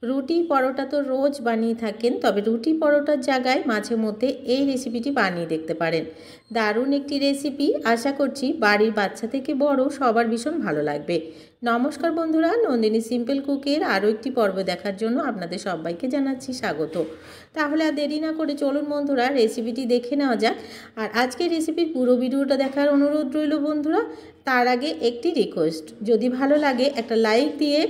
রুটি পরোটা তো রোজ বানিয়ে থাকেন, তবে রুটি পরোটার জায়গায় মাঝে মধ্যে এই রেসিপিটি বানিয়ে দেখতে পারেন। দারুণ একটি রেসিপি, আশা করছি বাড়ির বাচ্চা থেকে বড় সবার ভীষণ ভালো লাগবে। নমস্কার বন্ধুরা, নন্দিনী সিম্পল কুকের আরও একটি পর্ব দেখার জন্য আপনাদের সবাইকে জানাচ্ছি স্বাগত। তাহলে আর দেরি না করে চলুন বন্ধুরা রেসিপিটি দেখে নেওয়া যাক। আর আজকের রেসিপির পুরো ভিডিওটা দেখার অনুরোধ রইল বন্ধুরা। তার আগে একটি রিকোয়েস্ট, যদি ভালো লাগে একটা লাইক দিয়ে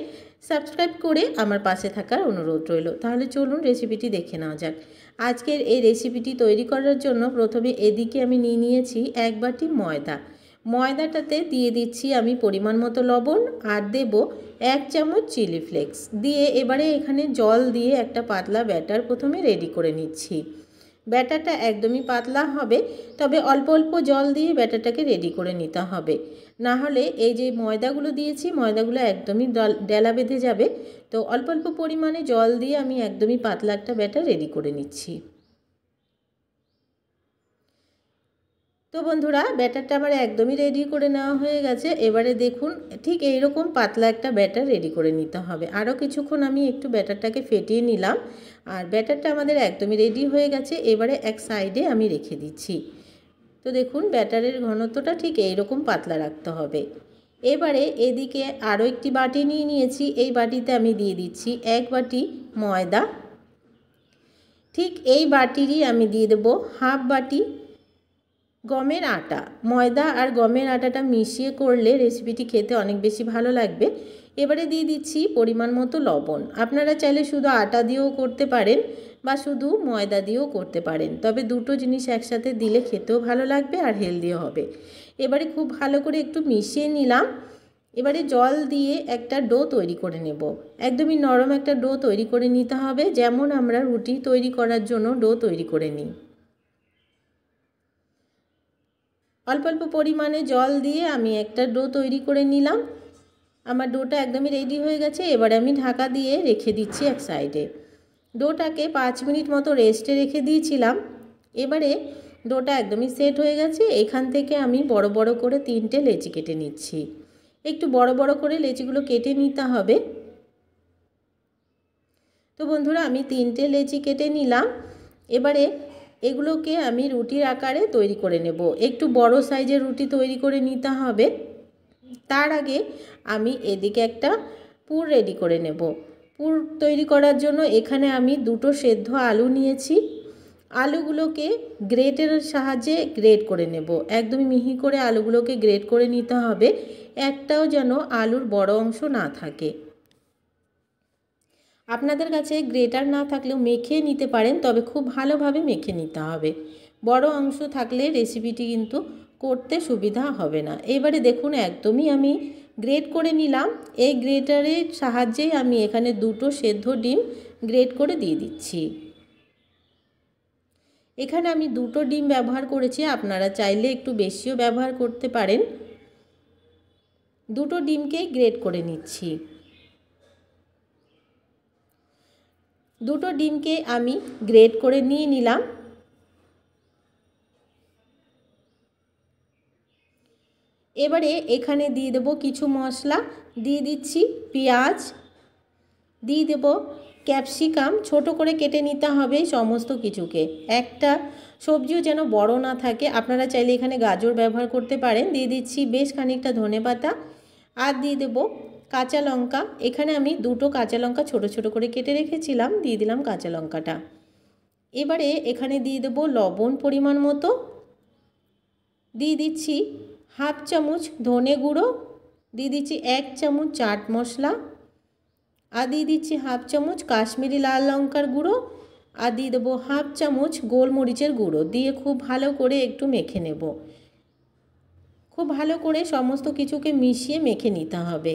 সাবস্ক্রাইব করে আমার পাশে থাকার অনুরোধ রইল। তাহলে চলুন রেসিপিটি দেখে নেওয়া যাক। আজকের এই রেসিপিটি তৈরি করার জন্য প্রথমে এদিকে আমি নিয়েছি 1 বাটি ময়দা। ময়দাটাতে দিয়ে দিচ্ছি আমি পরিমাণ মতো লবণ, আর দেব 1 চামচ চিলি ফ্লেক্স দিয়ে এবারে এখানে জল দিয়ে একটা পাতলা ব্যাটার প্রথমে রেডি করে নিচ্ছি। ব্যাটারটা একদমই পাতলা হবে, তবে অল্প অল্প জল দিয়ে ব্যাটারটাকে রেডি করে নিতে হবে, না হলে এই যে ময়দাগুলো দিয়েছি ময়দাগুলো একদমই ডেলা বেঁধে যাবে। তো অল্প অল্প পরিমাণে জল দিয়ে আমি একদমই পাতলা একটা ব্যাটার রেডি করে নিচ্ছি। তো বন্ধুরা ব্যাটারটা আমার একদমই রেডি করে নেওয়া হয়ে গেছে। এবারে দেখুন ঠিক এইরকম পাতলা একটা ব্যাটার রেডি করে নিতে হবে। আরও কিছুক্ষণ আমি একটু ব্যাটারটাকে ফেটিয়ে নিলাম, আর ব্যাটারটা আমাদের একদমই রেডি হয়ে গেছে। এবারে এক সাইডে আমি রেখে দিচ্ছি। তো দেখুন ব্যাটারের ঘনত্বটা ঠিক এইরকম পাতলা রাখতে হবে। এবারে এদিকে আরও একটি বাটি নিয়েছি, এই বাটিতে আমি দিয়ে দিচ্ছি 1 বাটি ময়দা। ঠিক এই বাটিরই আমি দিয়ে দেবো হাফ বাটি গমের আটা। ময়দা আর গমের আটাটা মিশিয়ে করলে রেসিপিটি খেতে অনেক বেশি ভালো লাগবে। এবারে দিয়ে দিচ্ছি পরিমাণ মতো লবণ। আপনারা চাইলে শুধু আটা দিয়েও করতে পারেন বা শুধু ময়দা দিয়েও করতে পারেন, তবে দুটো জিনিস একসাথে দিলে খেতেও ভালো লাগবে আর হেলদিও হবে। এবারে খুব ভালো করে একটু মিশিয়ে নিলাম। এবারে জল দিয়ে একটা ডো তৈরি করে নেব। একদমই নরম একটা ডো তৈরি করে নিতে হবে, যেমন আমরা রুটি তৈরি করার জন্য ডো তৈরি করে নিই। অল্প অল্প পরিমাণে জল দিয়ে আমি একটা ডো তৈরি করে নিলাম। আমার ডোটা একদমই রেডি হয়ে গেছে। এবারে আমি ঢাকা দিয়ে রেখে দিচ্ছি এক সাইডে। ডোটাকে 5 মিনিট মতো রেস্টে রেখে দিয়েছিলাম। এবারে ডোটা একদমই সেট হয়ে গেছে। এখান থেকে আমি বড় বড় করে 3টে লেচি কেটে নিচ্ছি। একটু বড় বড় করে লেচিগুলো কেটে নিতে হবে। তো বন্ধুরা আমি 3টে লেচি কেটে নিলাম। এবারে এগুলোকে আমি রুটির আকারে তৈরি করে নেব। একটু বড় সাইজের রুটি তৈরি করে নিতে হবে। তার আগে আমি এদিকে একটা পুর রেডি করে নেব। পুর তৈরি করার জন্য এখানে আমি 2টো সেদ্ধ আলু নিয়েছি। আলুগুলোকে গ্রেটের সাহায্যে গ্রেট করে নেব। একদমই মিহি করে আলুগুলোকে গ্রেট করে নিতে হবে, একটাও যেন আলুর বড় অংশ না থাকে। আপনাদের কাছে গ্রেটার না থাকলেও মেখে নিতে পারেন, তবে খুব ভালোভাবে মেখে নিতে হবে। বড় অংশ থাকলে রেসিপিটি কিন্তু করতে সুবিধা হবে না। এবারে দেখুন একদমই আমি গ্রেট করে নিলাম। এই গ্রেটারের সাহায্যে আমি এখানে 2টো সেদ্ধ ডিম গ্রেট করে দিয়ে দিচ্ছি। এখানে আমি 2টো ডিম ব্যবহার করেছি, আপনারা চাইলে একটু বেশিও ব্যবহার করতে পারেন। 2টো ডিমকে গ্রেট করে নিচ্ছি। 2টো ডিমকে আমি গ্রেট করে নিয়ে নিলাম। এবারে এখানে দিয়ে দেব কিছু মশলা। দিয়ে দিচ্ছি পেঁয়াজ, দিয়ে দেব ক্যাপসিকাম, ছোট করে কেটে নিতে হবে সমস্ত কিছুকে। একটা সবজিও যেন বড় না থাকে, আপনারা চাইলে এখানে গাজর ব্যবহার করতে পারেন। দিয়ে দিচ্ছি বেশ খানিকটা ধনেপাতা, আর দিয়ে দেব কাঁচা লঙ্কা। এখানে আমি 2টো কাঁচা লঙ্কা ছোট ছোট করে কেটে রেখেছিলাম, দিয়ে দিলাম কাঁচা লঙ্কাটা। এবারে এখানে দিয়ে দেব লবণ পরিমাণ মতো, দিয়ে দিচ্ছি হাফ চামচ ধনে গুঁড়ো, দিয়ে দিচ্ছি 1 চামচ চাট মশলা, আর দিয়ে দিচ্ছি হাফ চামচ কাশ্মীরি লাল লঙ্কার গুঁড়ো, আর দিয়ে দেবো হাফ চামচ গোলমরিচের গুঁড়ো। দিয়ে খুব ভালো করে একটু মেখে নেব। খুব ভালো করে সমস্ত কিছুকে মিশিয়ে মেখে নিতে হবে।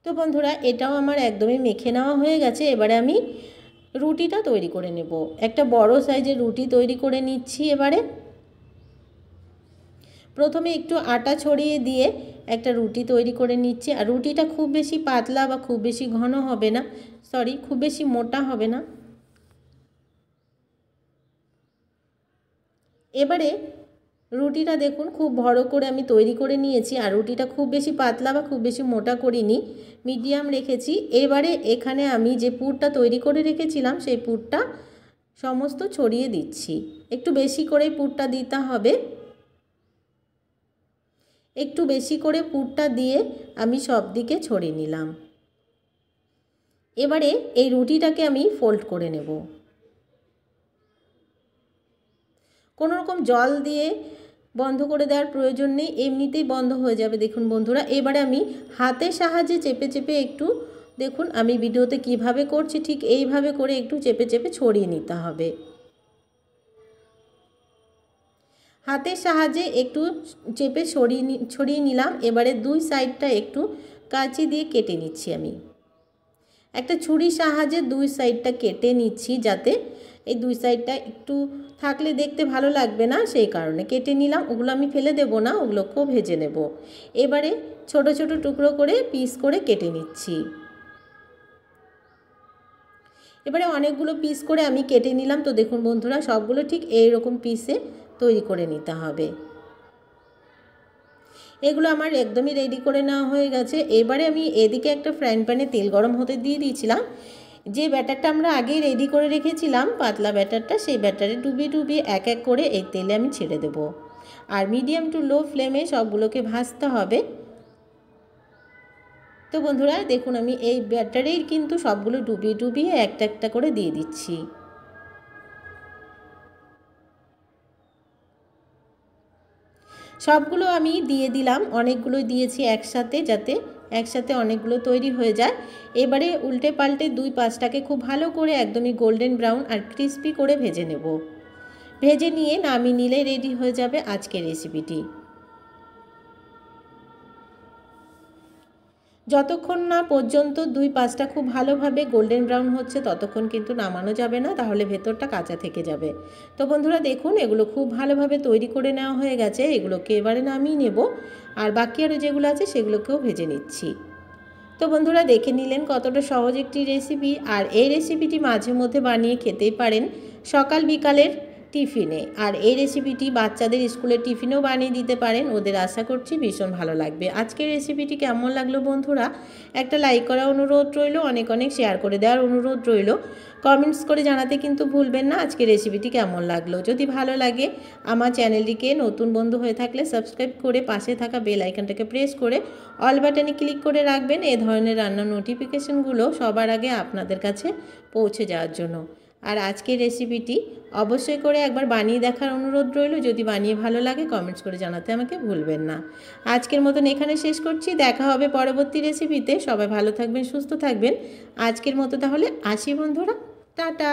তো বন্ধুরা এটাও আমার একদমই মেখে নেওয়া হয়ে গেছে। এবারে আমি রুটিটা তৈরি করে নেব। একটা বড় সাইজের রুটি তৈরি করে নিচ্ছি। এবারে প্রথমে একটু আটা ছড়িয়ে দিয়ে একটা রুটি তৈরি করে নিচ্ছি। আর রুটিটা খুব বেশি পাতলা বা খুব বেশি ঘন হবে না, খুব বেশি মোটা হবে না। এবারে রুটিটা দেখুন খুব বড় করে আমি তৈরি করে নিয়েছি, আর রুটিটা খুব বেশি পাতলা বা খুব বেশি মোটা করিনি, মিডিয়াম রেখেছি। এবারে এখানে আমি যে পুরটা তৈরি করে রেখেছিলাম সেই পুরটা সমস্ত ছড়িয়ে দিচ্ছি। একটু বেশি করে পুরটা দিতে হবে, একটু বেশি করে পুরটা দিয়ে আমি সব দিকে ছড়িয়ে নিলাম। এবারে এই রুটিটাকে আমি ফোল্ড করে নেব। কোনো রকম জল দিয়ে বন্ধ করে দেওয়ার প্রয়োজন নেই, এমনিতেই বন্ধ হয়ে যাবে। দেখুন বন্ধুরা, এবারে আমি হাতের সাহায্যে চেপে চেপে একটু, দেখুন আমি ভিডিওতে কিভাবে করছি ঠিক এইভাবে করে একটু চেপে চেপে ছড়িয়ে নিতে হবে। হাতের সাহায্যে একটু চেপে ছড়িয়ে নিলাম। এবারে দুই সাইডটা একটু কাঁচি দিয়ে কেটে নিচ্ছি। আমি একটা ছুরির সাহায্যে দুই সাইডটা কেটে নিচ্ছি, যাতে এই দুই সাইডটা একটু থাকলে দেখতে ভালো লাগবে না, সেই কারণে কেটে নিলাম। ওগুলো আমি ফেলে দেব না, ওগুলোকেও ভেজে নেব। এবারে ছোট ছোট টুকরো করে পিস করে কেটে নিচ্ছি। এবারে অনেকগুলো পিস করে আমি কেটে নিলাম। তো দেখুন বন্ধুরা, সবগুলো ঠিক এইরকম পিসে তৈরি করে নিতে হবে। এগুলো আমার একদমই রেডি করে নেওয়া হয়ে গেছে। এবারে আমি এদিকে একটা ফ্রাইং প্যানে তেল গরম হতে দিয়ে দিয়েছিলাম। যে ব্যাটারটা আমরা আগে রেডি করে রেখেছিলাম, পাতলা ব্যাটারটা, সেই ব্যাটারে ডুবিয়ে ডুবিয়ে এক এক করে এই তেলে আমি ছেড়ে দেব। আর মিডিয়াম টু লো ফ্লেমে সবগুলোকে ভাজতে হবে। তো বন্ধুরা দেখুন, আমি এই ব্যাটারেই কিন্তু সবগুলো ডুবিয়ে ডুবিয়ে একটা একটা করে দিয়ে দিচ্ছি। সবগুলো আমি দিয়ে দিলাম, অনেকগুলো দিয়েছি একসাথে, যাতে একসাথে অনেকগুলো তৈরি হয়ে যায়। এবারে উল্টে পাল্টে দুই পাশটাকে খুব ভালো করে একদমই গোল্ডেন ব্রাউন আর ক্রিস্পি করে ভেজে নেব। ভেজে নিয়ে নামিয়ে নিলে রেডি হয়ে যাবে আজকের রেসিপিটি। যতক্ষণ না পর্যন্ত দুই পাশটা খুব ভালোভাবে গোল্ডেন ব্রাউন হচ্ছে ততক্ষণ কিন্তু নামানো যাবে না, তাহলে ভেতরটা কাঁচা থেকে যাবে। তো বন্ধুরা দেখুন, এগুলো খুব ভালোভাবে তৈরি করে নেওয়া হয়ে গেছে। এগুলোকে এবারে নামিয়ে নেব, আর বাকি আরও যেগুলো আছে সেগুলোকেও ভেজে নিচ্ছি। তো বন্ধুরা দেখে নিলেন কতটা সহজ একটি রেসিপি, আর এই রেসিপিটি মাঝে মধ্যে বানিয়ে খেতেই পারেন সকাল বিকালের টিফিনে। আর এই রেসিপিটি বাচ্চাদের স্কুলের টিফিনেও বানিয়ে দিতে পারেন, ওদের আশা করছি ভীষণ ভালো লাগবে। আজকের রেসিপিটি কেমন লাগলো বন্ধুরা, একটা লাইক করার অনুরোধ রইল, অনেক অনেক শেয়ার করে দেওয়ার অনুরোধ রইল। কমেন্টস করে জানাতে কিন্তু ভুলবেন না আজকের রেসিপিটি কেমন লাগলো। যদি ভালো লাগে আমার চ্যানেলটিকে নতুন বন্ধু হয়ে থাকলে সাবস্ক্রাইব করে পাশে থাকা বেল আইকনটাকে প্রেস করে অল বাটনে ক্লিক করে রাখবেন, এ ধরনের রান্নার নোটিফিকেশনগুলো সবার আগে আপনাদের কাছে পৌঁছে যাওয়ার জন্য। আর আজকের রেসিপিটি অবশ্যই করে একবার বানিয়ে দেখার অনুরোধ রইল। যদি বানিয়ে ভালো লাগে কমেন্টস করে জানাতে আমাকে ভুলবেন না। আজকের মতন এখানে শেষ করছি, দেখা হবে পরবর্তী রেসিপিতে। সবাই ভালো থাকবেন, সুস্থ থাকবেন। আজকের মতো তাহলে আসি বন্ধুরা, টাটা।